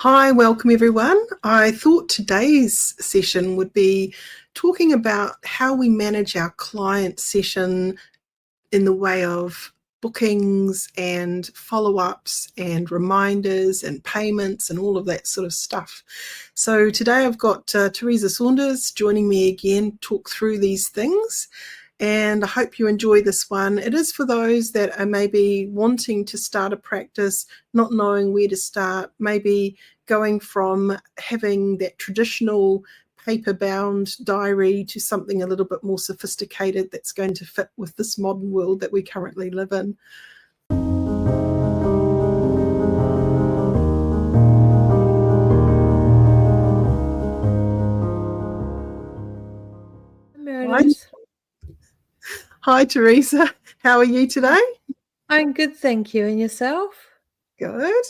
Hi, welcome everyone. I thought today's session would be talking about how we manage our client session in the way of bookings and follow-ups and reminders and payments and all of that sort of stuff. So today I've got Teresa Saunders joining me again to talk through these things. And I hope you enjoy this one. It is for those that are maybe wanting to start a practice, not knowing where to start, maybe going from having that traditional paper-bound diary to something a little bit more sophisticated that's going to fit with this modern world that we currently live in. Meredith. Hi, Teresa. How are you today? I'm good, thank you. And yourself? Good.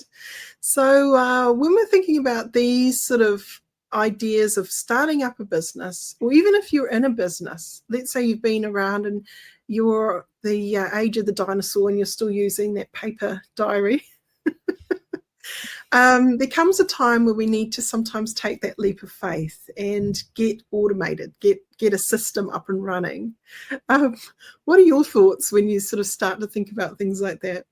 So when we're thinking about these sort of ideas of starting up a business, or even if you're in a business, let's say you've been around and you're the age of the dinosaur and you're still using that paper diary, there comes a time where we need to sometimes take that leap of faith and get automated, get a system up and running. What are your thoughts when you sort of start to think about things like that?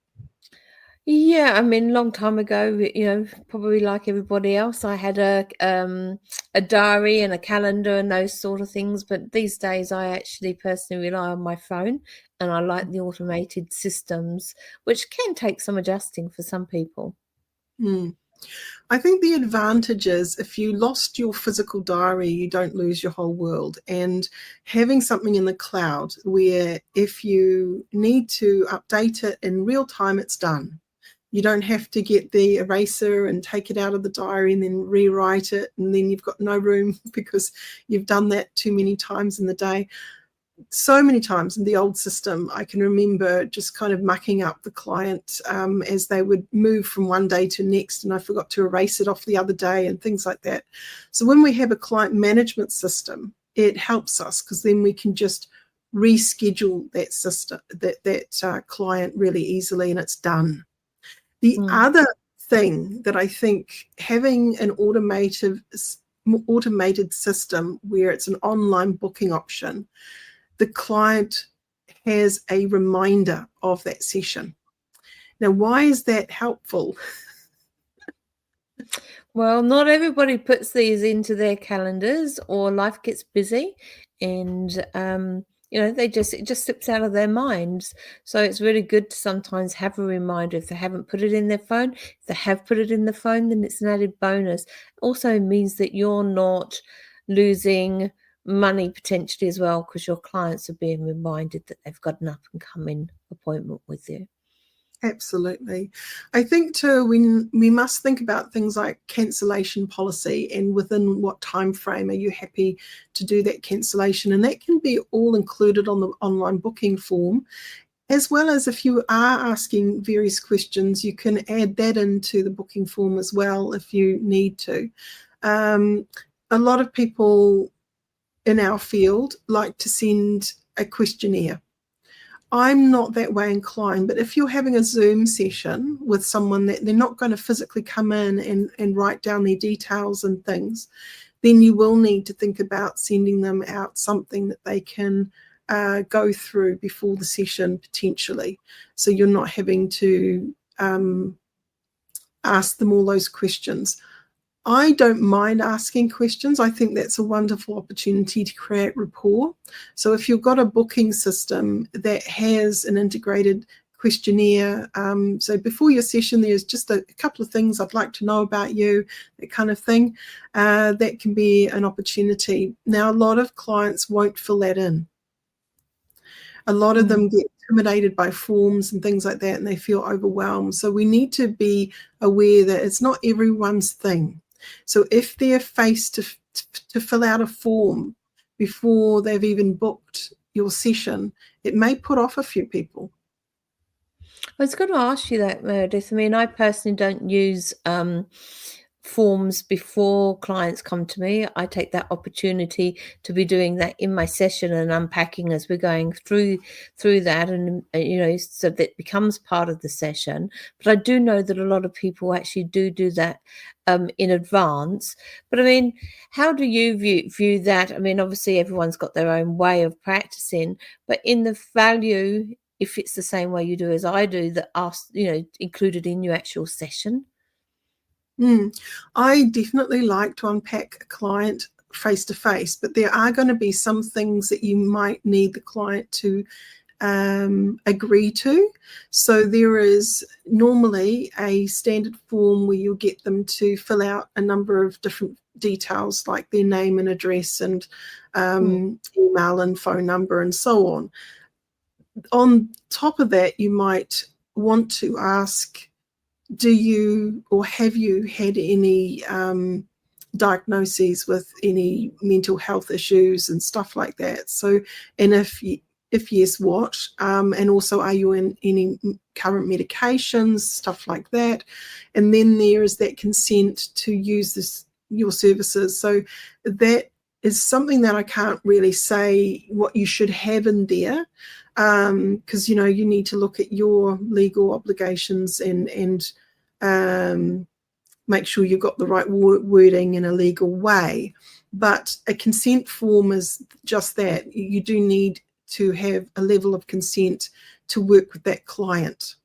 Yeah, I mean, a long time ago, probably like everybody else, I had a diary and a calendar and those sort of things. But these days, I actually personally rely on my phone, and I like the automated systems, which can take some adjusting for some people. I think the advantage is if you lost your physical diary, you don't lose your whole world. And having something in the cloud where if you need to update it in real time, it's done. You don't have to get the eraser and take it out of the diary and then rewrite it, and then you've got no room because you've done that too many times in the day. So many times in the old system, I can remember just kind of mucking up the client as they would move from one day to next, and I forgot to erase it off the other day and things like that. So when we have a client management system, it helps us because then we can just reschedule that system, that client really easily, and it's done. The other thing that I think having an automated system where it's an online booking option, the client has a reminder of that session. Now, why is that helpful? Well, not everybody puts these into their calendars, or life gets busy, and it just slips out of their minds. So it's really good to sometimes have a reminder if they haven't put it in their phone. If they have put it in the phone, then it's an added bonus. Also means that you're not losing money potentially as well, because your clients are being reminded that they've got an up and coming appointment with you. Absolutely. I think too, we must think about things like cancellation policy and within what time frame are you happy to do that cancellation, and that can be all included on the online booking form, as well as if you are asking various questions, you can add that into the booking form as well if you need to. A lot of people in our field like to send a questionnaire. I'm not that way inclined, but if you're having a Zoom session with someone that they're not going to physically come in and write down their details and things, then you will need to think about sending them out something that they can go through before the session potentially. So you're not having to ask them all those questions. I don't mind asking questions. I think that's a wonderful opportunity to create rapport. So if you've got a booking system that has an integrated questionnaire, so before your session, there's just a couple of things I'd like to know about you, that kind of thing, that can be an opportunity. Now, a lot of clients won't fill that in. A lot of them get intimidated by forms and things like that, and they feel overwhelmed. So we need to be aware that it's not everyone's thing. So if they're faced to fill out a form before they've even booked your session, it may put off a few people. I was going to ask you that, Meredith. I mean, I personally don't use forms before clients come to me. I take that opportunity to be doing that in my session and unpacking as we're going through that, and so that becomes part of the session. But I do know that a lot of people actually do that in advance. But I mean, how do you view that? I mean, obviously everyone's got their own way of practicing, but in the value, if it's the same way you do as I do, that are included in your actual session. I definitely like to unpack a client face to face, but there are going to be some things that you might need the client to agree to. So there is normally a standard form where you'll get them to fill out a number of different details, like their name and address and email and phone number and so on. On top of that, you might want to ask, do you or have you had any diagnoses with any mental health issues and stuff like that? So, and if yes, what? And also, are you in any current medications, stuff like that? And then there is that consent to use your services. So that is something that I can't really say what you should have in there, because you need to look at your legal obligations and make sure you've got the right wording in a legal way. But a consent form is just that. You do need to have a level of consent to work with that client,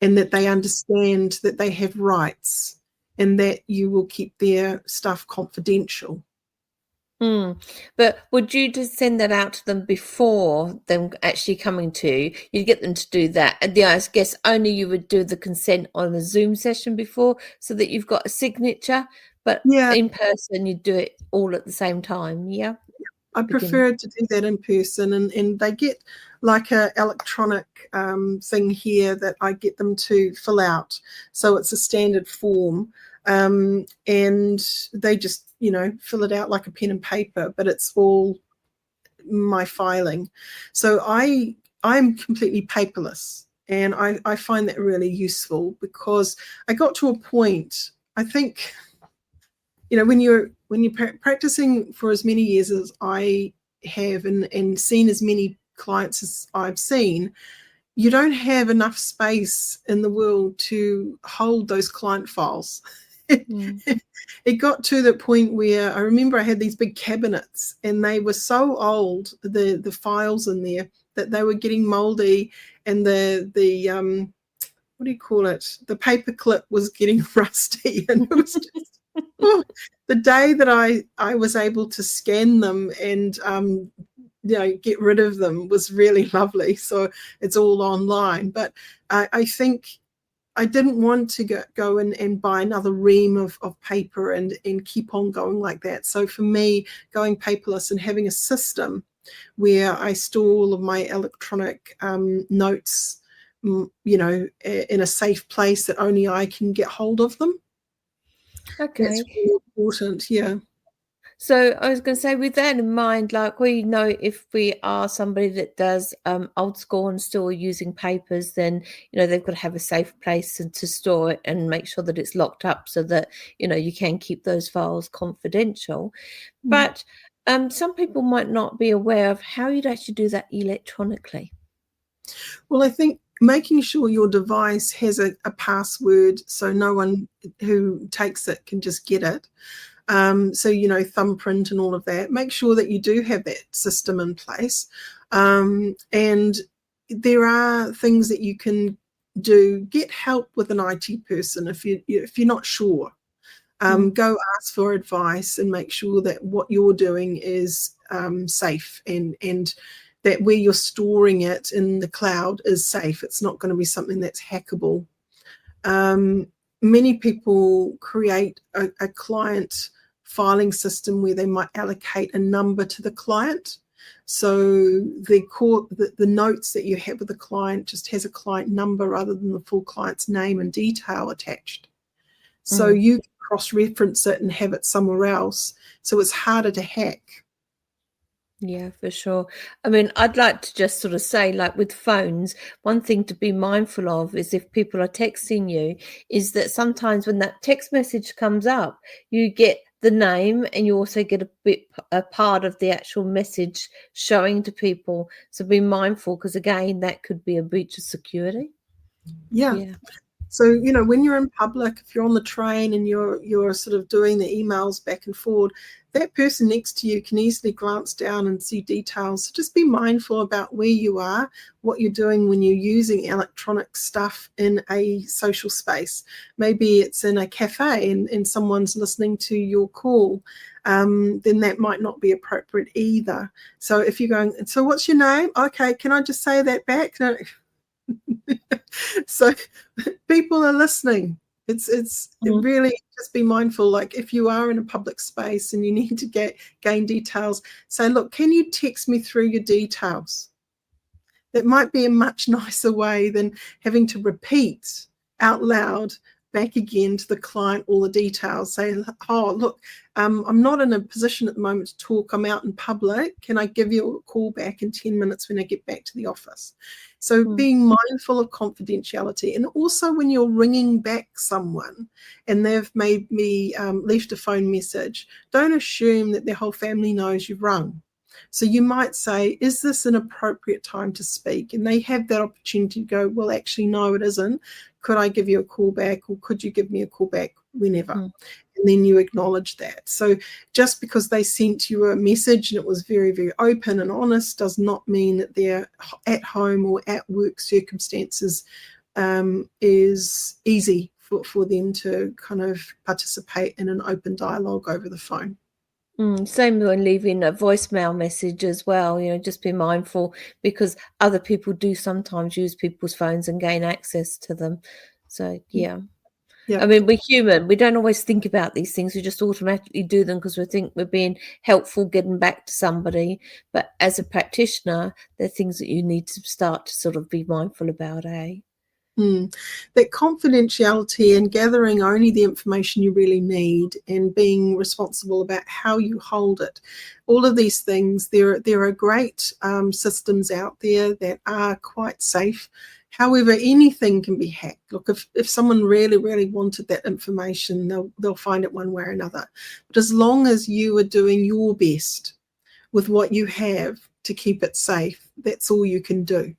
and that they understand that they have rights and that you will keep their stuff confidential. But would you just send that out to them before them actually coming to you? You'd get them to do that. And I guess only you would do the consent on a Zoom session before, so that you've got a signature, but in person you'd do it all at the same time. Yeah. I prefer to do that in person, and they get like a electronic thing here that I get them to fill out. So it's a standard form, and they just fill it out like a pen and paper, but it's all my filing. So I'm completely paperless, and I find that really useful, because I got to a point, I think, when you're practicing for as many years as I have, and seen as many clients as I've seen, you don't have enough space in the world to hold those client files. It got to the point where I remember I had these big cabinets, and they were so old, the files in there, that they were getting moldy, and the what do you call it? The paper clip was getting rusty, and it was just the day that I was able to scan them and get rid of them was really lovely. So it's all online. But I think I didn't want to go and buy another ream of paper and keep on going like that. So for me, going paperless and having a system where I store all of my electronic notes, in a safe place that only I can get hold of them. Okay. That's really important, yeah. So I was going to say, with that in mind, like, we know if we are somebody that does old school and still using papers, then they've got to have a safe place to store it and make sure that it's locked up, so that you can keep those files confidential. But some people might not be aware of how you'd actually do that electronically. Well, I think making sure your device has a password, so no one who takes it can just get it. So, thumbprint and all of that. Make sure that you do have that system in place. And there are things that you can do. Get help with an IT person if you're not sure. Go ask for advice and make sure that what you're doing is safe, and that where you're storing it in the cloud is safe. It's not going to be something that's hackable. Many people create a client filing system where they might allocate a number to the client. So the notes that you have with the client just has a client number rather than the full client's name and detail attached. So you can cross-reference it and have it somewhere else. So it's harder to hack. Yeah, for sure. I mean, I'd like to just sort of say, like with phones, one thing to be mindful of is if people are texting you, is that sometimes when that text message comes up, you get the name and you also get a part of the actual message showing to people. So be mindful because again, that could be a breach of security. Yeah. Yeah. So, when you're in public, if you're on the train and you're sort of doing the emails back and forward, that person next to you can easily glance down and see details. So just be mindful about where you are, what you're doing when you're using electronic stuff in a social space. Maybe it's in a cafe and someone's listening to your call. Then that might not be appropriate either. So if you're going, so what's your name? Okay, can I just say that back? No. So people are listening. It really just be mindful. Like if you are in a public space and you need to gain details, say, look, can you text me through your details? That might be a much nicer way than having to repeat out loud back again to the client all the details. Say, oh, look, I'm not in a position at the moment to talk. I'm out in public. Can I give you a call back in 10 minutes when I get back to the office? So being mindful of confidentiality. And also when you're ringing back someone and they've made me left a phone message, don't assume that their whole family knows you've rung. So you might say, is this an appropriate time to speak? And they have that opportunity to go, well, actually, no, it isn't. Could I give you a call back, or could you give me a call back whenever? And then you acknowledge that. So just because they sent you a message and it was very, very open and honest does not mean that they're at home or at work circumstances is easy for them to kind of participate in an open dialogue over the phone. Same when leaving a voicemail message as well, just be mindful because other people do sometimes use people's phones and gain access to them. So, yeah. I mean, we're human. We don't always think about these things. We just automatically do them because we think we're being helpful getting back to somebody. But as a practitioner, they're things that you need to start to sort of be mindful about, eh? That confidentiality and gathering only the information you really need and being responsible about how you hold it. All of these things, there are great systems out there that are quite safe. However, anything can be hacked. Look, if someone really, really wanted that information, they'll find it one way or another. But as long as you are doing your best with what you have to keep it safe, that's all you can do.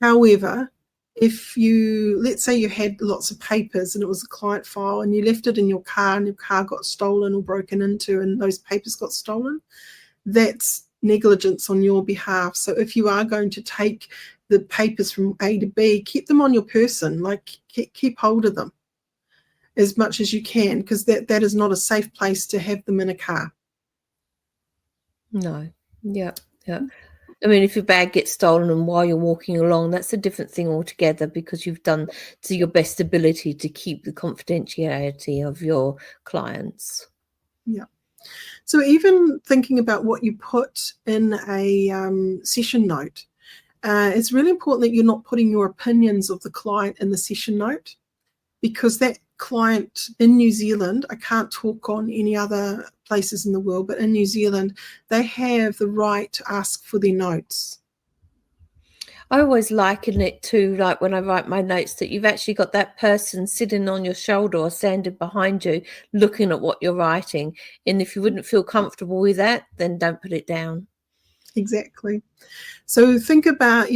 However, if let's say you had lots of papers and it was a client file and you left it in your car and your car got stolen or broken into and those papers got stolen, that's negligence on your behalf. So if you are going to take the papers from A to B, keep them on your person, like keep hold of them as much as you can, because that is not a safe place to have them in a car. No. Yeah. I mean, if your bag gets stolen and while you're walking along, that's a different thing altogether because you've done to your best ability to keep the confidentiality of your clients. Yeah. So even thinking about what you put in a session note, it's really important that you're not putting your opinions of the client in the session note, because that client in New Zealand, I can't talk on any other places in the world, but in New Zealand, they have the right to ask for their notes. I always liken it to, like, when I write my notes, that you've actually got that person sitting on your shoulder or standing behind you looking at what you're writing. And if you wouldn't feel comfortable with that, then don't put it down. Exactly. So think about,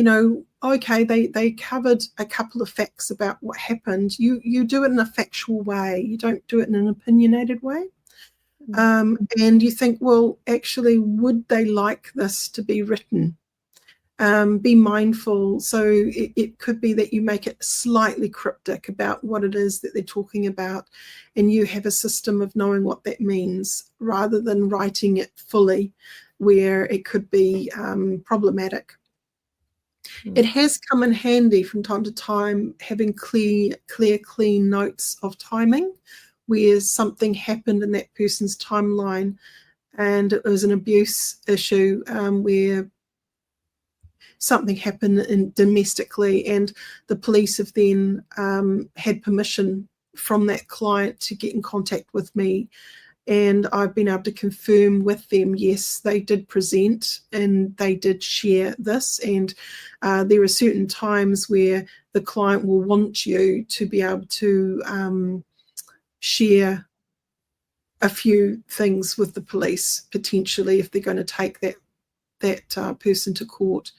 okay, they covered a couple of facts about what happened. You do it in a factual way. You don't do it in an opinionated way. And you think, well, actually, would they like this to be written? Be mindful. So it could be that you make it slightly cryptic about what it is that they're talking about, and you have a system of knowing what that means rather than writing it fully, where it could be problematic. It has come in handy from time to time having clean notes of timing, where something happened in that person's timeline and it was an abuse issue where something happened domestically, and the police have then had permission from that client to get in contact with me And I've been able to confirm with them, yes, they did present and they did share this. And there are certain times where the client will want you to be able to share a few things with the police, potentially, if they're going to take that person to court.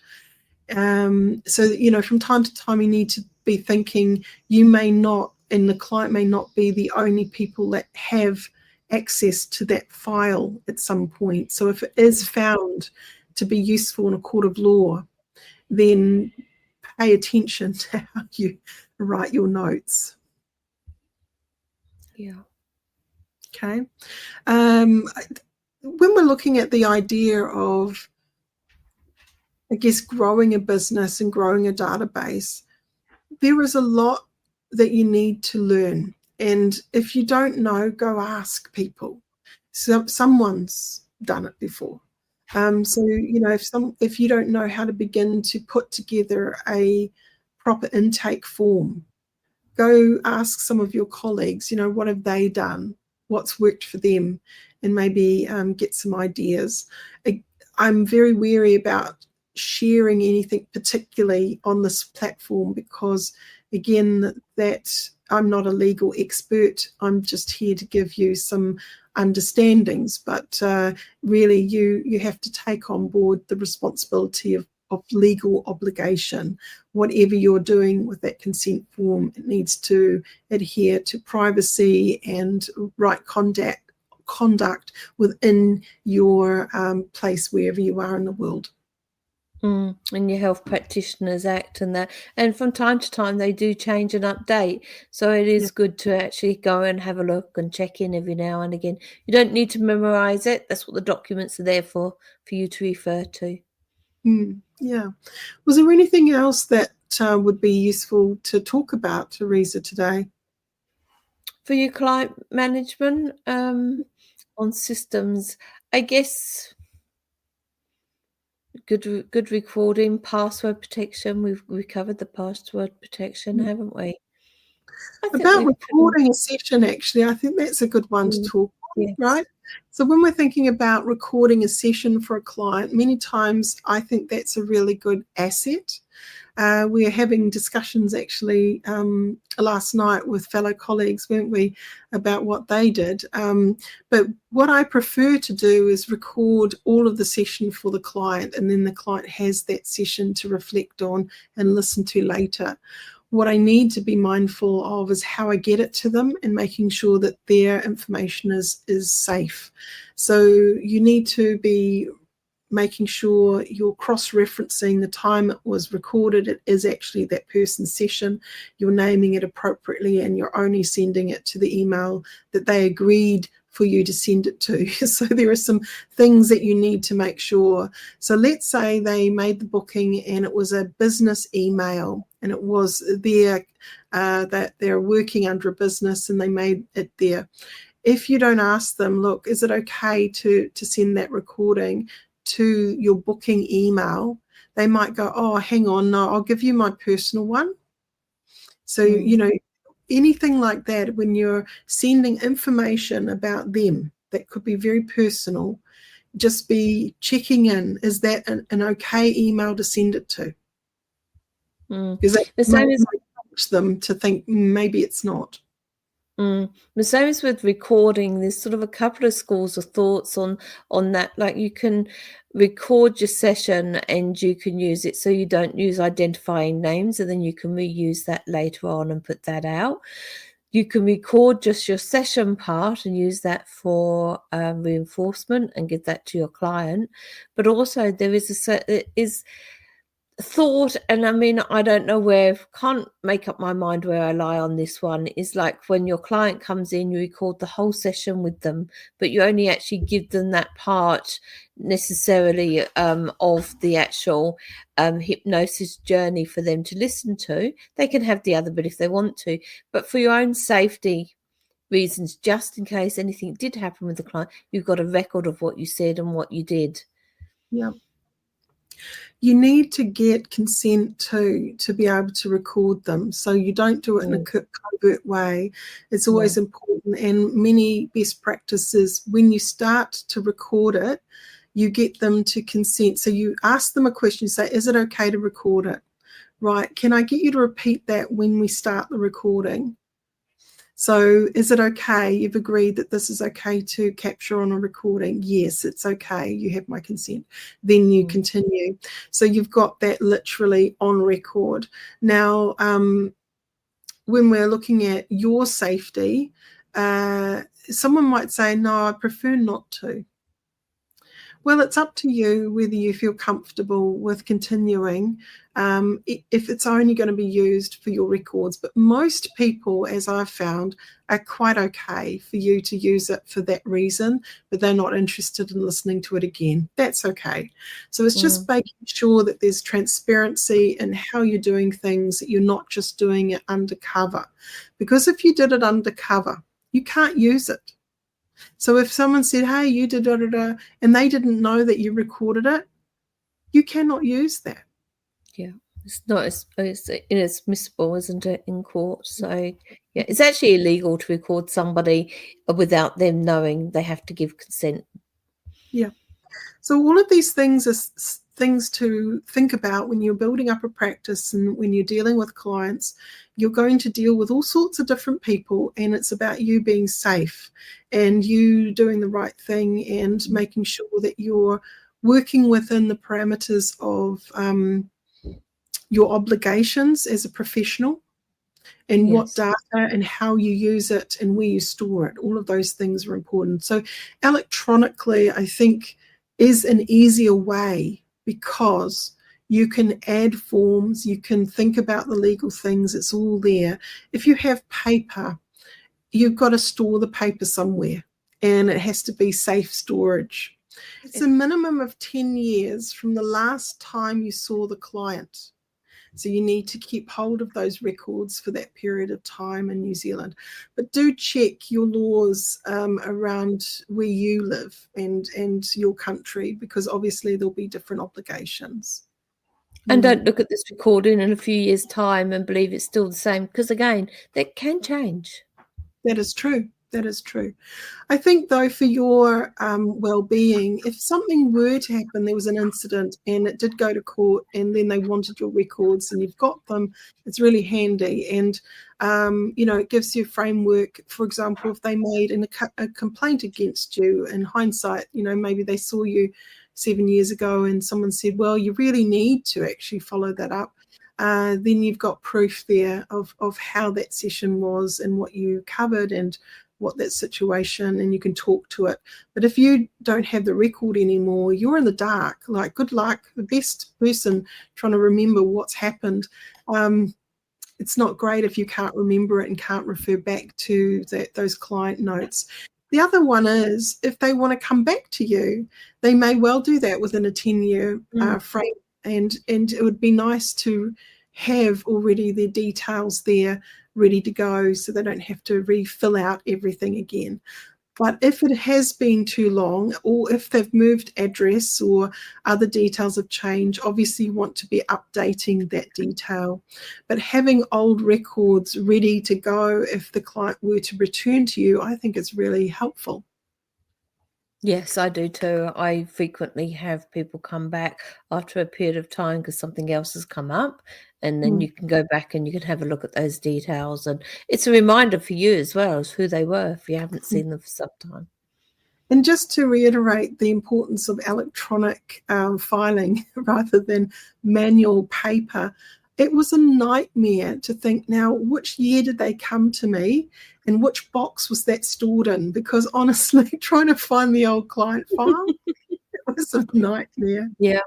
So, from time to time, you need to be thinking you may not, and the client may not be the only people that have access to that file at some point. So if it is found to be useful in a court of law, then pay attention to how you write your notes. Yeah. Okay. When we're looking at the idea of, I guess, growing a business and growing a database, there is a lot that you need to learn. And if you don't know, go ask people. So someone's done it before. So, if you don't know how to begin to put together a proper intake form, go ask some of your colleagues, what have they done? What's worked for them? And maybe get some ideas. I'm very wary about sharing anything particularly on this platform because, again, that I'm not a legal expert. I'm just here to give you some understandings, but really you have to take on board the responsibility of legal obligation. Whatever you're doing with that consent form, it needs to adhere to privacy and right conduct within your place wherever you are in the world. And your Health Practitioners Act and that. And from time to time, they do change and update. So it is good to actually go and have a look and check in every now and again. You don't need to memorize it. That's what the documents are there for you to refer to. Yeah. Was there anything else that would be useful to talk about, Teresa, today? For your client management on systems, I guess good recording, password protection. We've covered the password protection, haven't we? About recording a session, actually, I think that's a good one to talk about, right? So when we're thinking about recording a session for a client, many times I think that's a really good asset. We are having discussions actually last night with fellow colleagues, weren't we, about what they did. But what I prefer to do is record all of the session for the client, and then the client has that session to reflect on and listen to later. What I need to be mindful of is how I get it to them and making sure that their information is safe. So you need to be making sure you're cross-referencing the time it was recorded. It is actually that person's session. You're naming it appropriately and you're only sending it to the email that they agreed for you to send it to. So there are some things that you need to make sure. So let's say they made the booking and it was a business email and it was that they're working under a business and they made it there. If you don't ask them, look, is it okay to send that recording to your booking email, they might go, oh, hang on, no, I'll give you my personal one. So, anything like that, when you're sending information about them that could be very personal, just be checking in, is that an okay email to send it to? Because that might push them to think maybe it's not. The same as with recording. There's sort of a couple of schools of thoughts on that. Like you can record your session and you can use it so you don't use identifying names, and then you can reuse that later on and put that out. You can record just your session part and use that for reinforcement and give that to your client. But also there is thought, and I mean, I don't know can't make up my mind where I lie on this one, is like when your client comes in, you record the whole session with them, but you only actually give them that part necessarily of the actual hypnosis journey for them to listen to. They can have the other bit if they want to, but for your own safety reasons, just in case anything did happen with the client, you've got a record of what you said and what you did. Yeah. You need to get consent to be able to record them. So you don't do it in a covert way. It's always important. And many best practices, when you start to record it, you get them to consent. So you ask them a question, say, is it okay to record it? Right. Can I get you to repeat that when we start the recording? So is it okay? You've agreed that this is okay to capture on a recording? Yes, it's okay. You have my consent. Then you continue. So you've got that literally on record. Now, when we're looking at your safety, someone might say, no, I prefer not to. Well, it's up to you whether you feel comfortable with continuing, if it's only going to be used for your records. But most people, as I've found, are quite okay for you to use it for that reason, but they're not interested in listening to it again. That's okay. So it's just making sure that there's transparency in how you're doing things, that you're not just doing it undercover. Because if you did it undercover, you can't use it. So if someone said, hey, you did da-da-da, and they didn't know that you recorded it, you cannot use that. Yeah, it's not it's inadmissible, isn't it, in court? So, yeah, it's actually illegal to record somebody without them knowing. They have to give consent. Yeah. So all of these things are things to think about when you're building up a practice and when you're dealing with clients. You're going to deal with all sorts of different people, and it's about you being safe and you doing the right thing and making sure that you're working within the parameters of your obligations as a professional, and what data and how you use it and where you store it. All of those things are important. So electronically, I think, is an easier way because you can add forms, you can think about the legal things, it's all there. If you have paper, you've got to store the paper somewhere, and it has to be safe storage. It's a minimum of 10 years from the last time you saw the client. So you need to keep hold of those records for that period of time in New Zealand. But do check your laws around where you live and your country, because obviously there'll be different obligations. And don't look at this recording in a few years' time and believe it's still the same, because, again, that can change. That is true. That is true. I think, though, for your well-being, if something were to happen, there was an incident and it did go to court and then they wanted your records and you've got them, it's really handy. And, it gives you a framework. For example, if they made a complaint against you, in hindsight, maybe they saw you 7 years ago and someone said, well, you really need to actually follow that up. Then you've got proof there of how that session was and what you covered and what that situation, and you can talk to it. But if you don't have the record anymore, you're in the dark. Like, good luck. The best person trying to remember what's happened. It's not great if you can't remember it and can't refer back to those client notes. The other one is, if they want to come back to you, they may well do that within a 10-year frame. And it would be nice to have already their details there ready to go so they don't have to refill out everything again. But if it has been too long, or if they've moved address or other details have changed, obviously you want to be updating that detail. But having old records ready to go if the client were to return to you, I think is really helpful. Yes, I do too. I frequently have people come back after a period of time because something else has come up, and then you can go back and you can have a look at those details. And it's a reminder for you as well as who they were if you haven't seen them for some time. And just to reiterate the importance of electronic filing rather than manual paper, it was a nightmare to think, now, which year did they come to me and which box was that stored in? Because honestly, trying to find the old client file, it was a nightmare. Yeah.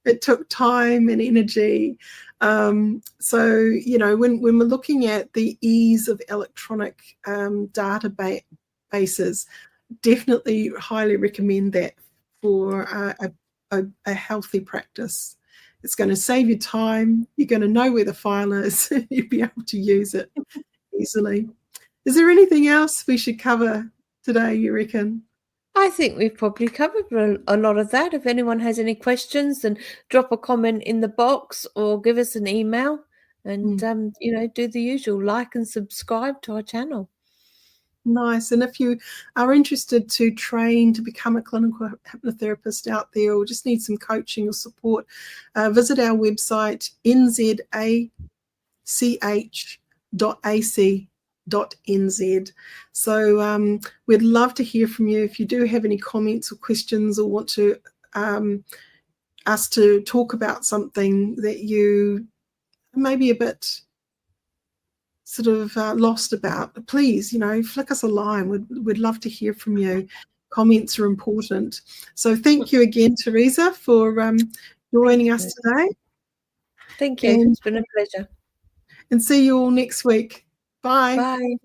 It took time and energy. So, when we're looking at the ease of electronic databases, definitely highly recommend that for a healthy practice. It's going to save you time. You're going to know where the file is. You'll be able to use it easily. Is there anything else we should cover today, you reckon? I think we've probably covered a lot of that. If anyone has any questions, then drop a comment in the box or give us an email and, do the usual, like and subscribe to our channel. Nice. And if you are interested to train to become a clinical hypnotherapist out there, or just need some coaching or support, visit our website, nzach.ac.nz. So we'd love to hear from you. If you do have any comments or questions, or want to us to talk about something that you may be a bit sort of lost about, please, flick us a line. We'd love to hear from you. Comments are important. So thank you again, Teresa, for joining us today. Thank you. It's been a pleasure. And see you all next week. Bye. Bye.